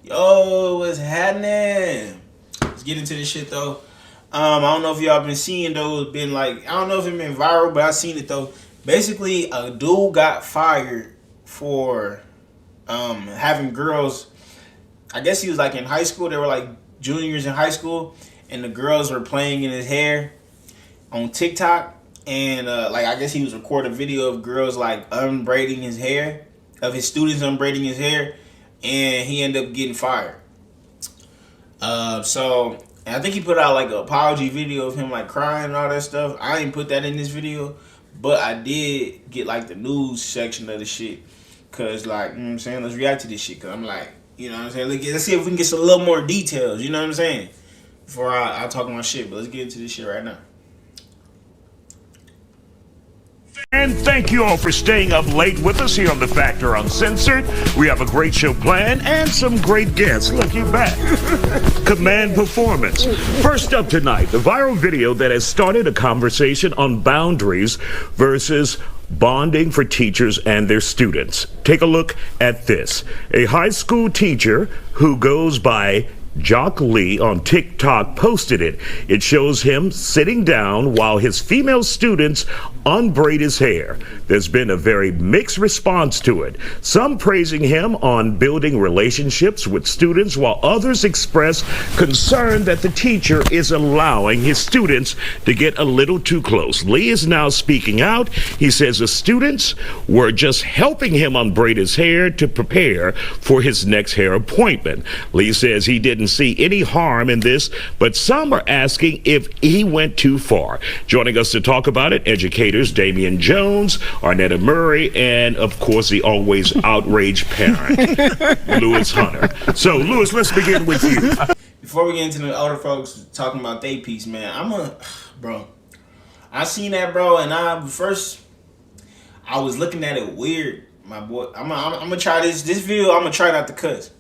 Yo, what's happening? Let's get into this shit though. I don't know if y'all been seeing though. It's been like, I don't know if it been viral, but I seen it though. Basically, a dude got fired for having girls. I guess he was like in high school. They were like juniors in high school, and the girls were playing in his hair on TikTok. And like, I guess he was recording a video of girls like unbraiding his hair, of his students unbraiding his hair, and he ended up getting fired. So and I think he put out like an apology video of him like crying and all that stuff. I didn't put that in this video, but I did get like the news section of the shit. Cause like, you know what I'm saying, let's react to this shit. Cause I'm like, you know what I'm saying, let's see if we can get some little more details, you know what I'm saying? Before I talk my shit, but let's get into this shit right now. And thank you all for staying up late with us here on The Factor Uncensored. We have a great show planned and some great guests. Look, you're back. Command Performance. First up tonight, the viral video that has started a conversation on boundaries versus bonding for teachers and their students. Take a look at this. A high school teacher who goes by Jock Lee on TikTok posted it. It shows him sitting down while his female students unbraid his hair. There's been a very mixed response to it. Some praising him on building relationships with students, while others express concern that the teacher is allowing his students to get a little too close. Lee is now speaking out. He says the students were just helping him unbraid his hair to prepare for his next hair appointment. Lee says he didn't see any harm in this, but some are asking if he went too far. Joining us to talk about it, educators Damian Jones, Arnetta Murray, and of course the always outraged parent, Lewis Hunter. So Lewis, let's begin with you. Before we get into the older folks talking about they piece, man, bro, I seen that, bro, and I was looking at it weird, my boy. I'm gonna try this video. I'm gonna try not to cuss,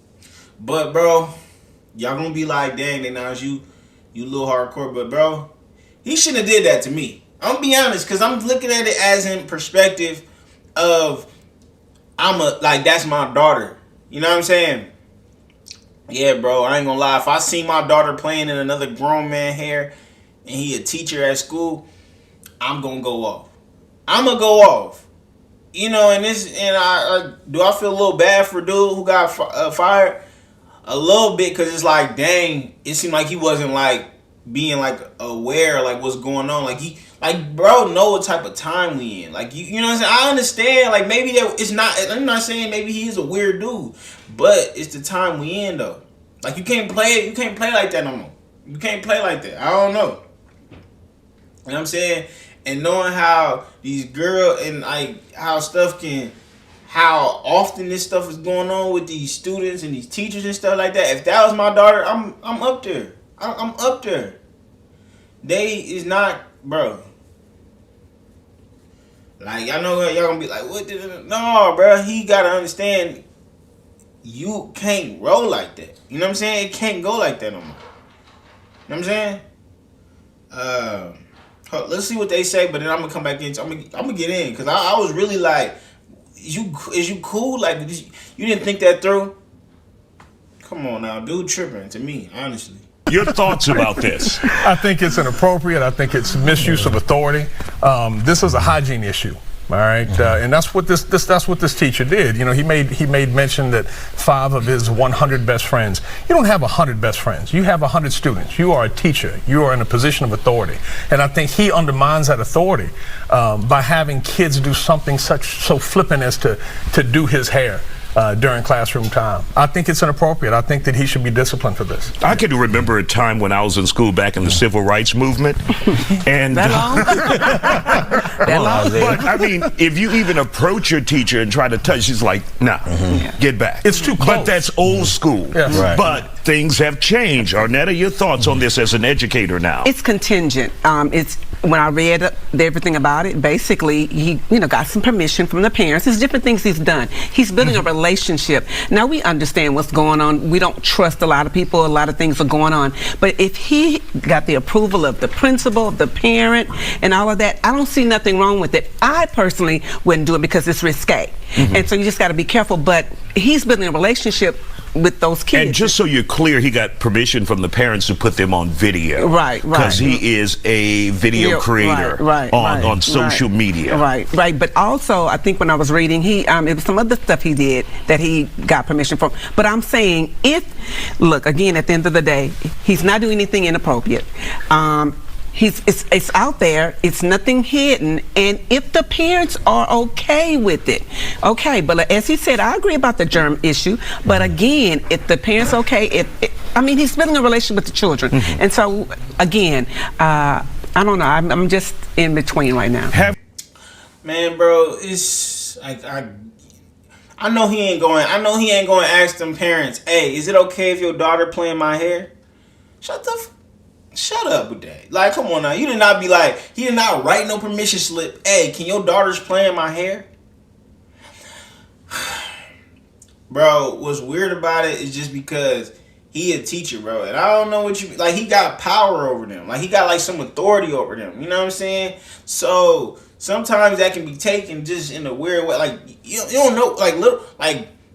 but bro, y'all gonna be like, dang, they now you little hardcore, but bro, he shouldn't have did that to me. I'm gonna be honest, cause I'm looking at it as in perspective of that's my daughter. You know what I'm saying? Yeah, bro, I ain't gonna lie. If I see my daughter playing in another grown man hair and he a teacher at school, I'm gonna go off. I'm gonna go off. You know, and do I feel a little bad for dude who got fired? A little bit, because it's like, dang, it seemed like he wasn't like being like aware like what's going on. Like bro, know what type of time we in. Like you know what I'm saying? I understand, like maybe that it's not, I'm not saying maybe he is a weird dude, but it's the time we in though. Like you can't play like that no more. You can't play like that. I don't know. You know what I'm saying? And knowing how these girls and like how often this stuff is going on with these students and these teachers and stuff like that. If that was my daughter, I'm up there. I'm up there. They is not, bro. Like, I know y'all gonna be like, what? No, bro. He gotta understand. You can't roll like that. You know what I'm saying? It can't go like that no more. You know what I'm saying? Let's see what they say, but then I'm gonna come back in. I'm gonna get in, because I was really like, is you cool? Like, you didn't think that through? Come on now, dude, tripping to me, honestly. Your thoughts about this? I think it's inappropriate. I think it's misuse of authority. This is a hygiene issue. All right, and that's what this teacher did. You know, he made mention that 5 of his 100 best friends. You don't have 100 best friends. You have 100 students. You are a teacher. You are in a position of authority, and I think he undermines that authority by having kids do something so flippant as to do his hair during classroom time. I think it's inappropriate. I think that he should be disciplined for this. I can remember a time when I was in school back in the civil rights movement, and that long? That long? But I mean, if you even approach your teacher and try to touch, she's like, "Nah, get back." It's too close. But that's old school. Yes. Right. But things have changed. Arnetta, your thoughts on this as an educator now? It's contingent. It's when I read everything about it, basically he got some permission from the parents. There's different things he's done. He's building a relationship. Now we understand what's going on. We don't trust a lot of people. A lot of things are going on. But if he got the approval of the principal, the parent, and all of that, I don't see nothing wrong with it. I personally wouldn't do it because it's risque. And so you just got to be careful. But he's building a relationship with those kids. And just so you're clear, he got permission from the parents to put them on video. Right. Because he is a video creator on social media. Right. But also, I think when I was reading, it was some other stuff he did that he got permission from. But I'm saying, look, again, at the end of the day, he's not doing anything inappropriate. It's out there. It's nothing hidden. And if the parents are okay with it, okay. But as he said, I agree about the germ issue. But again, if the parents okay, he's building a relationship with the children. And so, again, I don't know. I'm just in between right now. Man, bro, it's like I know he ain't going to ask them parents, hey, is it okay if your daughter playing my hair? Shut up with that. Like, come on now. He did not write no permission slip. Hey, can your daughter's playing my hair? Bro, what's weird about it is just because he a teacher, bro. And I don't know what he got power over them. Like, he got like some authority over them. You know what I'm saying? So sometimes that can be taken just in a weird way. Like, you don't know,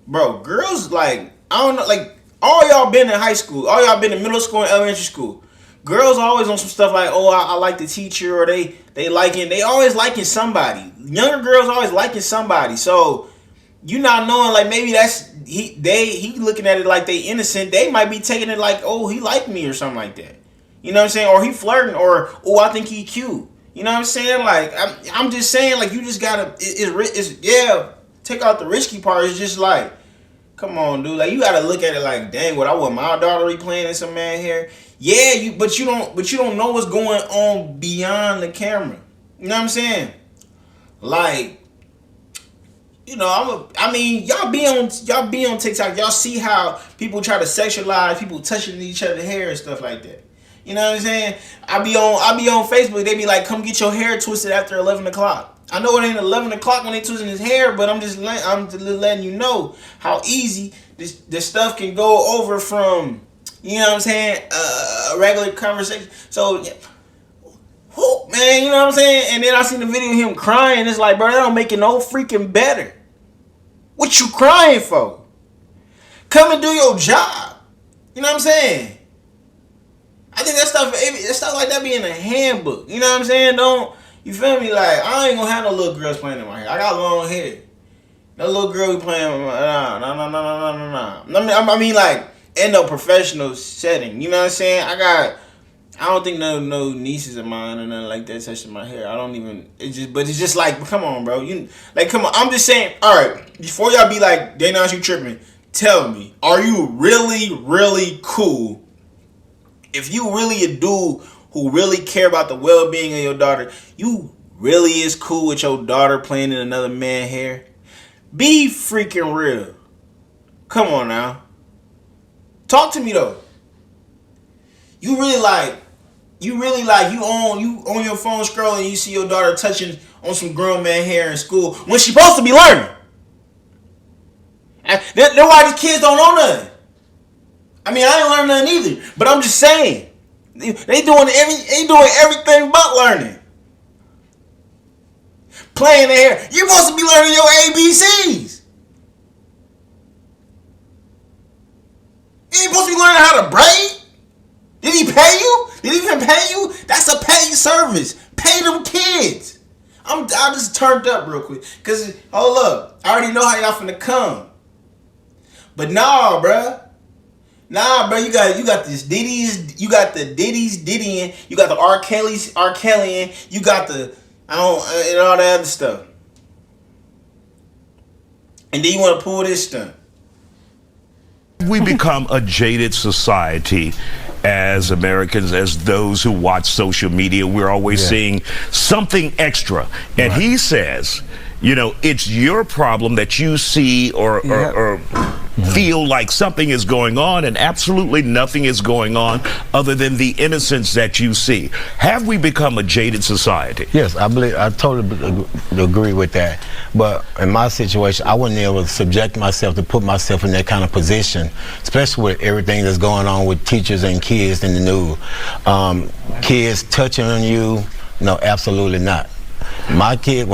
bro, girls, like, I don't know, like, all y'all been in high school, all y'all been in middle school and elementary school. Girls always on some stuff like, oh, I like the teacher, or they always liking somebody. Younger girls always liking somebody. So you not knowing, like, maybe he looking at it like they innocent. They might be taking it like, oh, he like me or something like that. You know what I'm saying? Or he flirting, or, oh, I think he cute. You know what I'm saying? Like, I'm just saying, like, you just gotta, take out the risky part. It's just like, come on, dude. Like, you gotta look at it like, dang, what I want my daughter replaying in some man hair. Yeah, but you don't know what's going on beyond the camera. You know what I'm saying? Like, you know, y'all be on TikTok. Y'all see how people try to sexualize people touching each other's hair and stuff like that. You know what I'm saying? I be on Facebook. They be like, come get your hair twisted after 11 o'clock. I know it ain't 11 o'clock when they twisting his hair, but I'm just letting you know how easy this stuff can go over from, you know what I'm saying, a regular conversation. So, man, you know what I'm saying? And then I seen the video of him crying. It's like, bro, that don't make it no freaking better. What you crying for? Come and do your job. You know what I'm saying? I think that stuff like that be in the handbook. You know what I'm saying? You feel me? Like, I ain't gonna have no little girls playing in my hair. I got long hair. No little girl be playing with my, no. I mean, like, in no professional setting. You know what I'm saying? I don't think no nieces of mine or nothing like that touching my hair. But it's just like, come on, bro. Come on. I'm just saying, all right, before y'all be like, Dana, you tripping, tell me, are you really, really cool? If you really a dude who really care about the well-being of your daughter, you really is cool with your daughter playing in another man's hair? Be freaking real. Come on now. Talk to me though. You on your phone scrolling and you see your daughter touching on some grown man hair in school when she's supposed to be learning. That's why these kids don't know nothing. I mean, I ain't learned nothing either, but I'm just saying, they doing everything but learning. Playing their hair. You're supposed to be learning your ABCs. You ain't supposed to be learning how to braid. Did he pay you? Did he even pay you? That's a paid service. Pay them kids. I just turned up real quick. Cause hold up, I already know how y'all finna come. But nah, bruh. You got this Diddy's, you got the Diddy's Diddying, you got the R. Kellyan, you got the and all that other stuff. And then you want to pull this stunt. We become a jaded society as Americans, as those who watch social media. We're always seeing something extra. And he says, you know, it's your problem that you see or feel like something is going on, and absolutely nothing is going on other than the innocence that you see. Have we become a jaded society? Yes, I totally agree with that. But in my situation, I wouldn't be able to subject myself to put myself in that kind of position, especially with everything that's going on with teachers and kids in the news. Kids touching on you, no, absolutely not. My kid,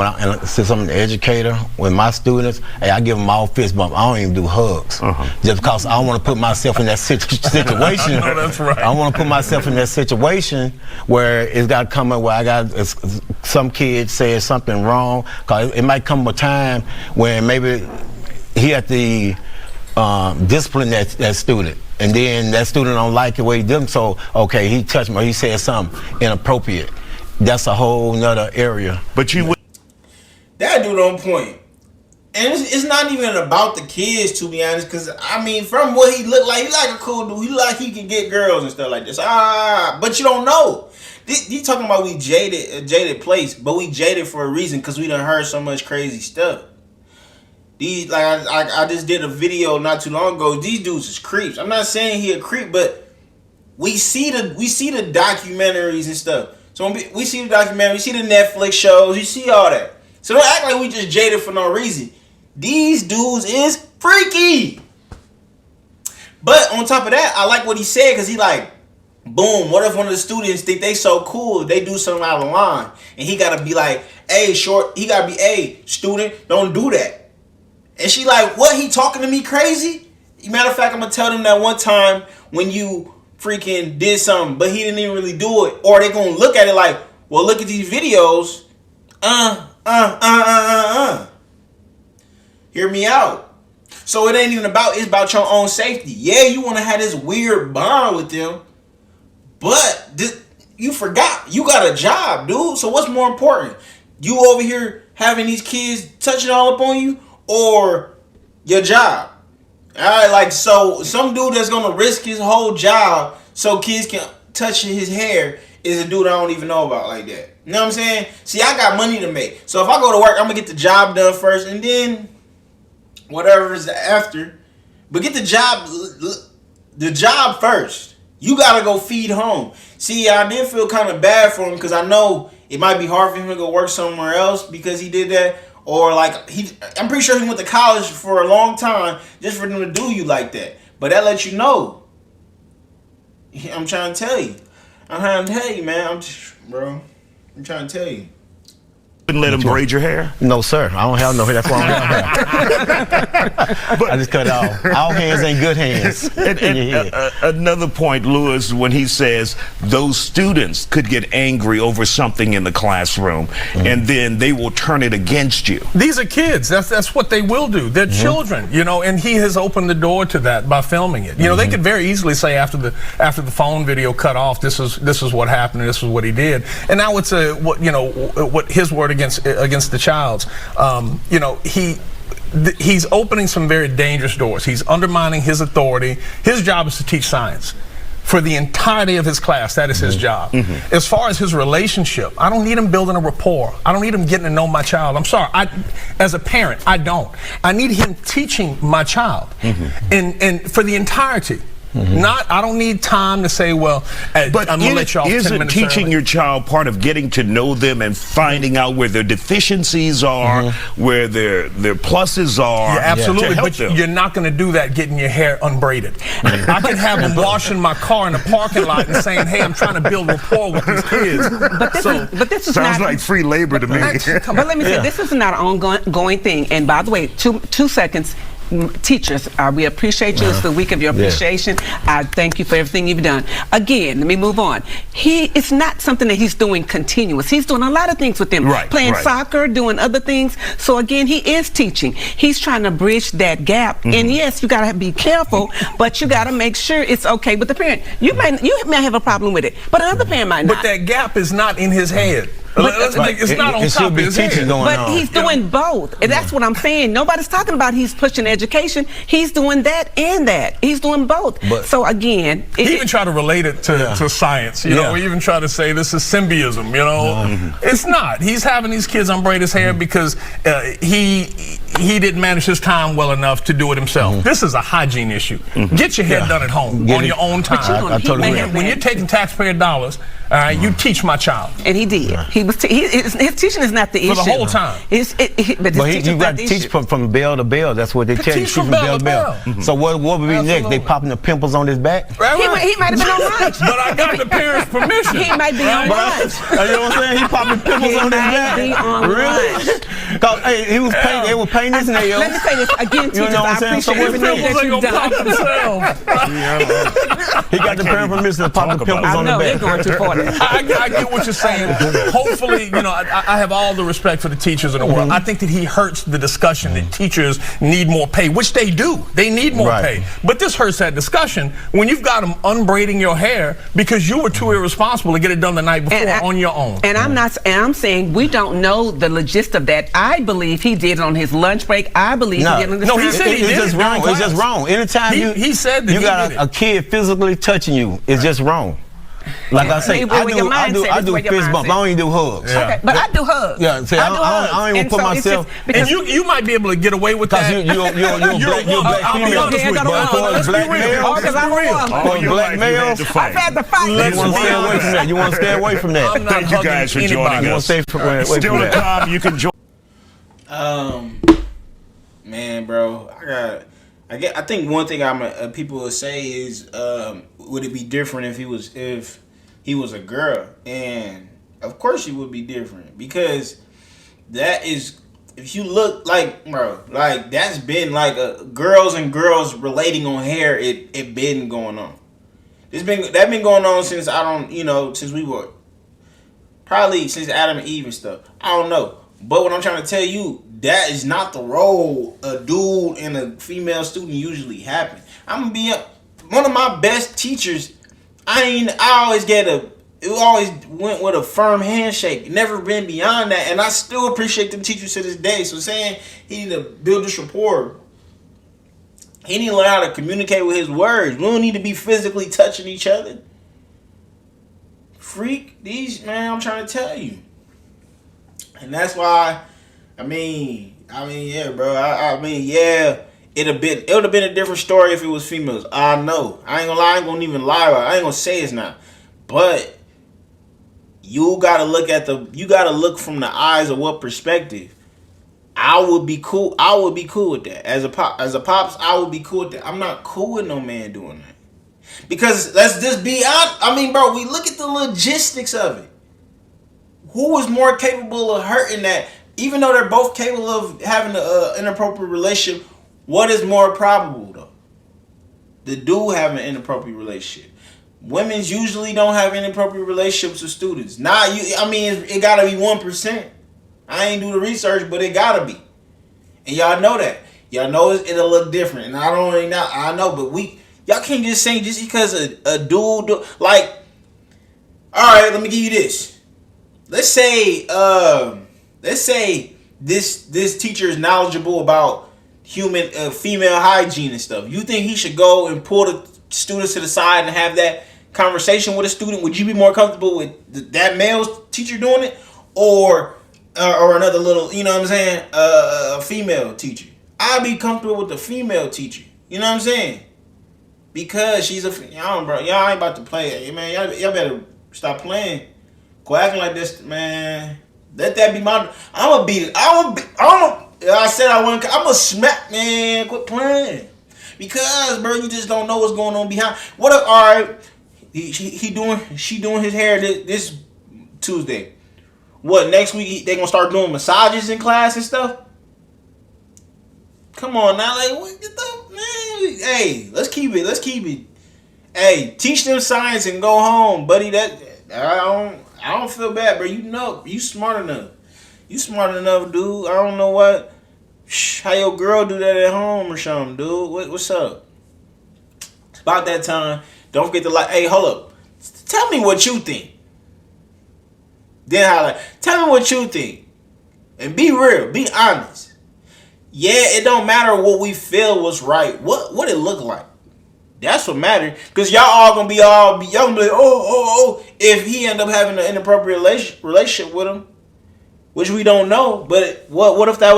since I'm an educator, with my students, hey, I give them all fist bump. I don't even do hugs, just because I don't want to put myself in that situation. No, that's right. I don't want to put myself in that situation where it's got to come up where I got some kid says something wrong, because it might come a time when maybe he had to discipline that student, and then that student don't like the way he did him, so okay, he touched me or he said something inappropriate. That's a whole nother area. But you would. That dude on point. And it's not even about the kids, to be honest, because, I mean, from what he looked like, he like a cool dude. He like he can get girls and stuff like this. But you don't know. He talking about we jaded place, but we jaded for a reason, because we done heard so much crazy stuff. These, like, I just did a video not too long ago. These dudes is creeps. I'm not saying he a creep, but we see the documentaries and stuff. So when we see the documentary, we see the Netflix shows, you see all that. So don't act like we just jaded for no reason. These dudes is freaky. But on top of that, I like what he said, because he like, boom, what if one of the students think they so cool, they do something out of line, and he gotta be like, hey, student, don't do that. And she like, what, he talking to me crazy? Matter of fact, I'm gonna tell them that one time when you freaking did something, but he didn't even really do it. Or they gonna look at it like, well, look at these videos. Hear me out. So it ain't even about, it's about your own safety. Yeah, you want to have this weird bond with them, but you forgot, you got a job, dude. So what's more important? You over here having these kids touching all up on you, or your job? Alright, like, so some dude that's gonna risk his whole job so kids can touch his hair is a dude I don't even know about like that. You know what I'm saying? See, I got money to make. So if I go to work, I'm gonna get the job done first, and then whatever is after. But get the job first. You gotta go feed home. See, I did feel kind of bad for him, because I know it might be hard for him to go work somewhere else because he did that. Or like, I'm pretty sure he went to college for a long time just for them to do you like that. But that lets you know. I'm trying to tell you. I'm trying to tell you, man. I'm trying to tell you. And let him braid your hair? No, sir. I don't have no hair. That's why I don't have hair. I just cut it off. All hands ain't good hands. Another point, Lewis, when he says those students could get angry over something in the classroom, and then they will turn it against you. These are kids. That's what they will do. They're children, you know, and he has opened the door to that by filming it. You know, they could very easily say after the phone video cut off, this is what happened, and this is what he did. And now it's what his word against the child's. You know, he's opening some very dangerous doors. He's undermining his authority. His job is to teach science for the entirety of his class. That is his job. As far as his relationship, I don't need him building a rapport. I don't need him getting to know my child. I'm sorry, as a parent, I don't. I need him teaching my child, and for the entirety. I don't need time to say, well, but I'm gonna let y'all 10 minutes isn't teaching early. your child part of getting to know them and finding out where their deficiencies are, where their pluses are? Yeah, absolutely. To help But them. you're not going to do that getting your hair unbraided. I can have them washing my car in the parking lot and saying, hey, I'm trying to build rapport with these kids. But this is Sounds not, like free labor to me. But let me say, this is not an ongoing thing. And by the way, two seconds. Teachers, we appreciate you. It's the week of your appreciation. I thank you for everything you've done. Again, let me move on. It's not something that he's doing continuous. He's doing a lot of things with them. Playing soccer, doing other things. So again, he is teaching. He's trying to bridge that gap. And yes, you got to be careful, but you got to make sure it's okay with the parent. You may have a problem with it, but another parent might not. But that gap is not in his head. It's not on top of his head. But he's doing both. And that's what I'm saying. Nobody's talking about he's pushing education. He's doing that and that. He's doing both. So again, he even try to relate it to science. You know, we even try to say this is symbiotism. You know, it's not. He's having these kids unbraid his hair because he didn't manage his time well enough to do it himself. This is a hygiene issue. Get your hair done at home on your own time. I totally agree. When you're taking taxpayer dollars, All right, you teach my child. And he did. He was. His teaching is not the issue. For the whole time. But his you got to teach from bell to bell. That's what they tell you. Teach from bell to bell. So what would be next? They popping the pimples on his back? He might have been on lunch. But I got the parents' permission. He might be on lunch. You know what I'm saying? He popping pimples on his back. Be on lunch. Cause he was painting. They were painting his nails. Let me say this again, teachers. know what I I'm saying? appreciate So everything Pimples that ain't you've gonna pop done. themselves. He got the parent permission to pop the pimples I on the know they're back. going too far. I get what you're saying. Hopefully, you know, I have all the respect for the teachers in the world. I think that he hurts the discussion that teachers need more pay, which they do. They need more pay. But this hurts that discussion when you've got them unbraiding your hair because you were too irresponsible to get it done the night before on your own. And I'm saying we don't know the logist of that. I believe he did it on his lunch break. I believe he did it on the he said he did it's just it wrong. during It's just class. wrong. Anytime He said that you he got did a it. kid physically touching you, it's just wrong. Like I say, I do fist bump. I don't even do hugs. Yeah. Okay, but I do hugs. Yeah, see, I don't even put myself. And you might be able to get away with that. You're a black female. Let's be real. Because I'm For a black male, I've had to fight. you want to stay away from that. You want to stay away from that. I'm not Thank you guys for hugging joining anybody. You want us. to stay away Still from to that. come, you can join. Man, bro, I think one thing people would say is, would it be different if he was a girl? And of course it would be different because that is, if you look like, bro, like that's been like girls and girls relating on hair. It been going on. That been going on since since we were probably since Adam and Eve and stuff. I don't know, but what I'm trying to tell you, that is not the role a dude and a female student usually happen. I'm gonna be one of my best teachers. I always went with a firm handshake. Never been beyond that, and I still appreciate them teachers to this day. So saying he need to build this rapport, he need to learn how to communicate with his words. We don't need to be physically touching each other. Freak, I'm trying to tell you, and that's why. Yeah, bro. It would have been a different story if it was females. I know. I ain't gonna lie. I ain't gonna even lie about it. I ain't gonna say it's not. But you gotta look from the eyes of what perspective. I would be cool with that. As a pops, I would be cool with that. I'm not cool with no man doing that. Because let's just be honest. Bro, we look at the logistics of it. Who is more capable of hurting that? Even though they're both capable of having an inappropriate relationship, what is more probable though? The dude having an inappropriate relationship. Women's usually don't have inappropriate relationships with students. It gotta be 1%. I ain't do the research, but it gotta be. And y'all know that. Y'all know it'll look different. And I know, but y'all can't just say just because a dude like, all right, let me give you this. Let's say this teacher is knowledgeable about female hygiene and stuff. You think he should go and pull the students to the side and have that conversation with a student? Would you be more comfortable with that male teacher doing it, or another little, you know what I'm saying, a female teacher? I'd be comfortable with the female teacher. You know what I'm saying? Because she's y'all ain't about to play it, man. Y'all better stop playing. Quit acting like this, man. Let that be my. I'm gonna beat it. I said I want. I'm gonna smack, man. Quit playing. Because, bro, you just don't know what's going on behind. What if? All right, she doing his hair this Tuesday. What, next week they gonna start doing massages in class and stuff? Come on now, like what the man? Hey, let's keep it. Hey, teach them science and go home, buddy. I don't feel bad, bro. You know, you smart enough. You smart enough, dude. I don't know what. How your girl do that at home or something, dude? What's up? It's about that time. Don't forget to like. Hey, hold up. Tell me what you think. Then highlight. Tell me what you think. And be real. Be honest. Yeah, it don't matter what we feel was right. What it look like. That's what matters. Because y'all gonna be y'all gonna be like, oh, if he end up having an inappropriate relationship with him, which we don't know. But what if that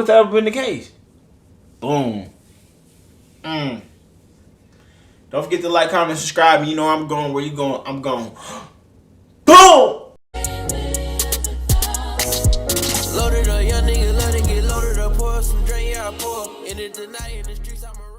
had been the case? Boom. Don't forget to like, comment, subscribe. You know I'm going where you going. I'm going. Boom! Loaded up, young nigga, let it get loaded up, pour some drink, yeah, I pour. In it tonight, in the streets, I'm a